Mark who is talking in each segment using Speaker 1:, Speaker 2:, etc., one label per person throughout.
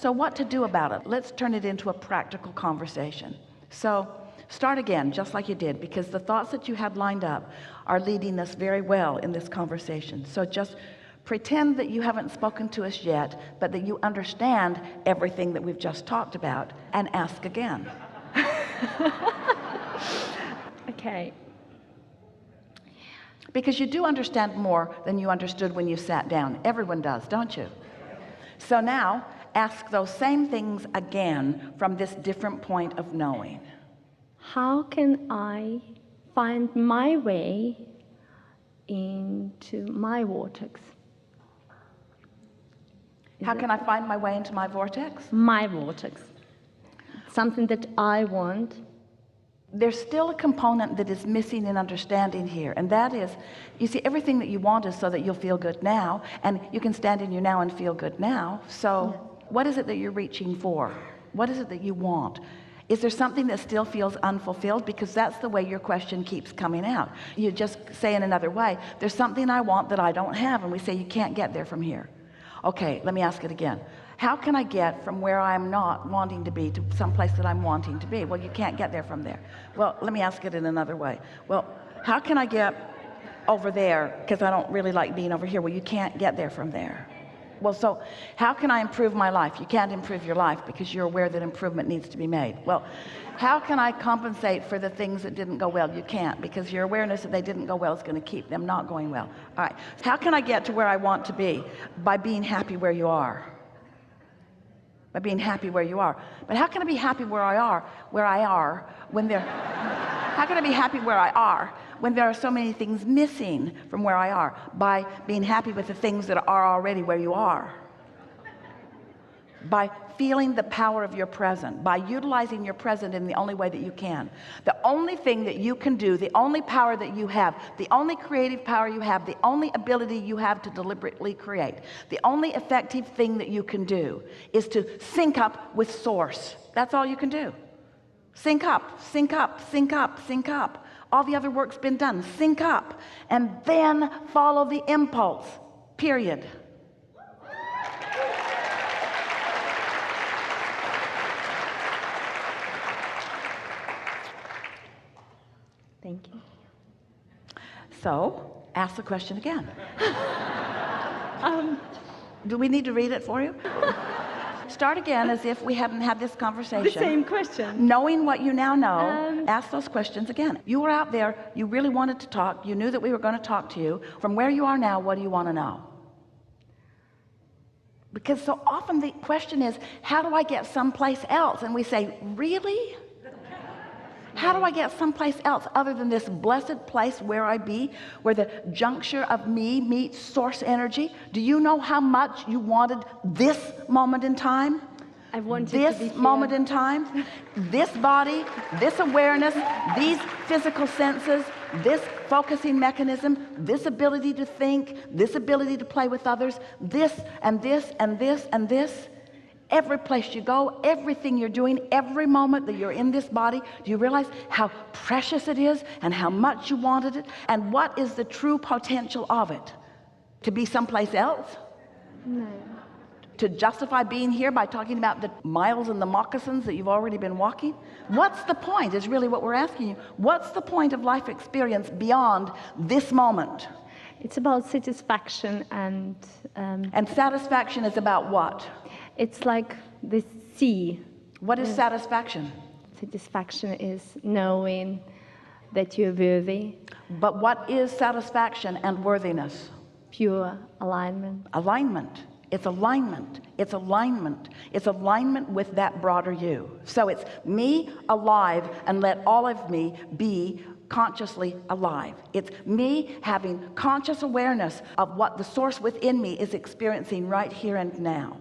Speaker 1: So what to do about it? Let's turn it into a practical conversation. So start again, just like you did, because the thoughts that you had lined up are leading us very well in this conversation. So just pretend that you haven't spoken to us yet, but that you understand everything that we've just talked about, and ask again.
Speaker 2: Okay.
Speaker 1: Because you do understand more than you understood when you sat down. Everyone does, don't you? So now ask those same things again from this different point of knowing.
Speaker 2: How can I find my way into my vortex?
Speaker 1: How can I find my way into my vortex?
Speaker 2: My vortex. Something that I want.
Speaker 1: There's still a component that is missing in understanding here, and that is, you see, everything that you want is so that you'll feel good now, and you can stand in your now and feel good now. So what is it that you're reaching for? What is it that you want? Is there something that still feels unfulfilled? Because that's the way your question keeps coming out. You just say in another way, there's something I want that I don't have, and we say you can't get there from here. Okay, let me ask it again. How can I get from where I'm not wanting to be to someplace that I'm wanting to be? Well, you can't get there from there. Well, let me ask it in another way. Well, how can I get over there? Because I don't really like being over here. Well, you can't get there from there. Well, so how can I improve my life? You can't improve your life because you're aware that improvement needs to be made. Well, how can I compensate for the things that didn't go well? You can't, because your awareness that they didn't go well is going to keep them not going well. All right. How can I get to where I want to be? By being happy where you are. By being happy where you are. But how can I be happy where I are when there how can I be happy where I are when there are so many things missing from where I are? By being happy with the things that are already where you are. By feeling the power of your present, by utilizing your present in the only way that you can. The only thing that you can do, the only power that you have, the only creative power you have, the only ability you have to deliberately create, the only effective thing that you can do is to sync up with source. That's all you can do. Sync up, sync up, sync up, sync up. All the other work's been done. Sync up, and then follow the impulse, period.
Speaker 2: Thank you.
Speaker 1: So, ask the question again. Do we need to read it for you? Start again as if we hadn't had this conversation.
Speaker 2: The same question.
Speaker 1: Knowing what you now know, ask those questions again. You were out there, you really wanted to talk, you knew that we were going to talk to you. From where you are now, what do you want to know? Because so often the question is, how do I get someplace else? And we say, really? How do I get someplace else other than this blessed place where I be, where the juncture of me meets source energy? Do you know how much you wanted this moment in time?
Speaker 2: I wanted
Speaker 1: this
Speaker 2: to be
Speaker 1: moment in time, this body, this awareness, these physical senses, this focusing mechanism, this ability to think, this ability to play with others, this and this and this and this. Every place you go, everything you're doing, every moment that you're in this body, do you realize how precious it is and how much you wanted it? And what is the true potential of it? To be someplace else?
Speaker 2: No.
Speaker 1: To justify being here by talking about the miles and the moccasins that you've already been walking? What's the point is really what we're asking you. What's the point of life experience beyond this moment?
Speaker 2: It's about satisfaction and
Speaker 1: satisfaction is about what?
Speaker 2: It's like the sea.
Speaker 1: What is satisfaction?
Speaker 2: Satisfaction is knowing that you're worthy.
Speaker 1: But what is satisfaction and worthiness?
Speaker 2: Pure alignment.
Speaker 1: Alignment. It's alignment. It's alignment. It's alignment with that broader you. So it's me alive, and let all of me be consciously alive. It's me having conscious awareness of what the source within me is experiencing right here and now.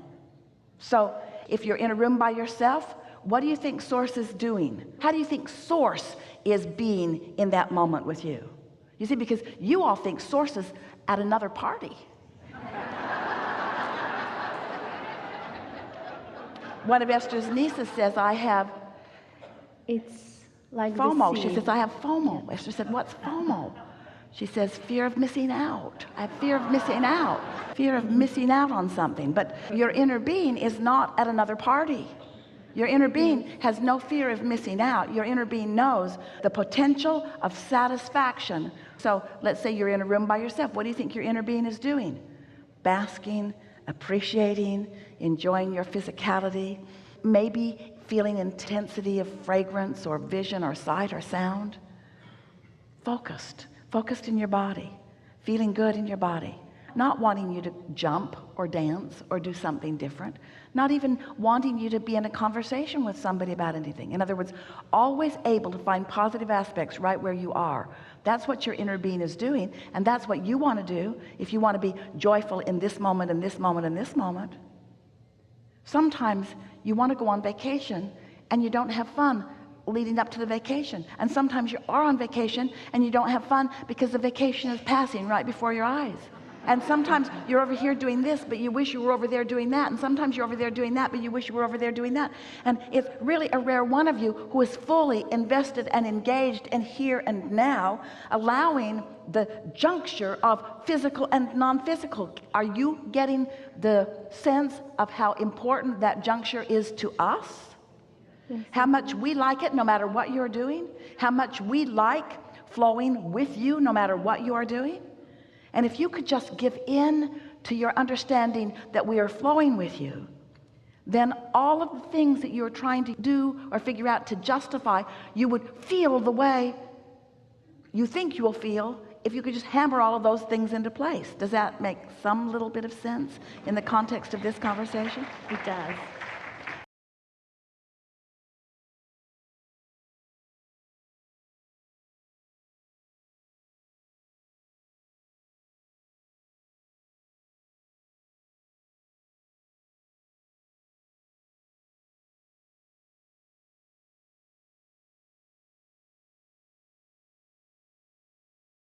Speaker 1: So if you're in a room by yourself, what do you think source is doing? How do you think source is being in that moment with you? You see, because you all think source is at another party. One of Esther's nieces says, I have
Speaker 2: It's like
Speaker 1: FOMO.
Speaker 2: the sea.
Speaker 1: She says, I have FOMO. Esther said, what's FOMO? She says, fear of missing out. I have fear of missing out. Fear of missing out on something. But your inner being is not at another party. Your inner being has no fear of missing out. Your inner being knows the potential of satisfaction. So let's say you're in a room by yourself. What do you think your inner being is doing? Basking, appreciating, enjoying your physicality, maybe feeling intensity of fragrance or vision or sight or sound. Focused in your body, feeling good in your body, not wanting you to jump or dance or do something different, not even wanting you to be in a conversation with somebody about anything. In other words, always able to find positive aspects right where you are. That's what your inner being is doing, and that's what you want to do if you want to be joyful in this moment and this moment and this moment. Sometimes you want to go on vacation and you don't have fun leading up to the vacation, and sometimes you are on vacation and you don't have fun because the vacation is passing right before your eyes. And sometimes you're over here doing this, but you wish you were over there doing that. And sometimes you're over there doing that, but you wish you were over there doing that. And it's really a rare one of you who is fully invested and engaged in here and now, allowing the juncture of physical and non-physical. Are you getting the sense of how important that juncture is to us? Yes. How much we like it no matter what you're doing? How much we like flowing with you no matter what you are doing? And if you could just give in to your understanding that we are flowing with you, then all of the things that you're trying to do or figure out to justify, you would feel the way you think you will feel if you could just hammer all of those things into place. Does that make some little bit of sense in the context of this conversation?
Speaker 2: It does.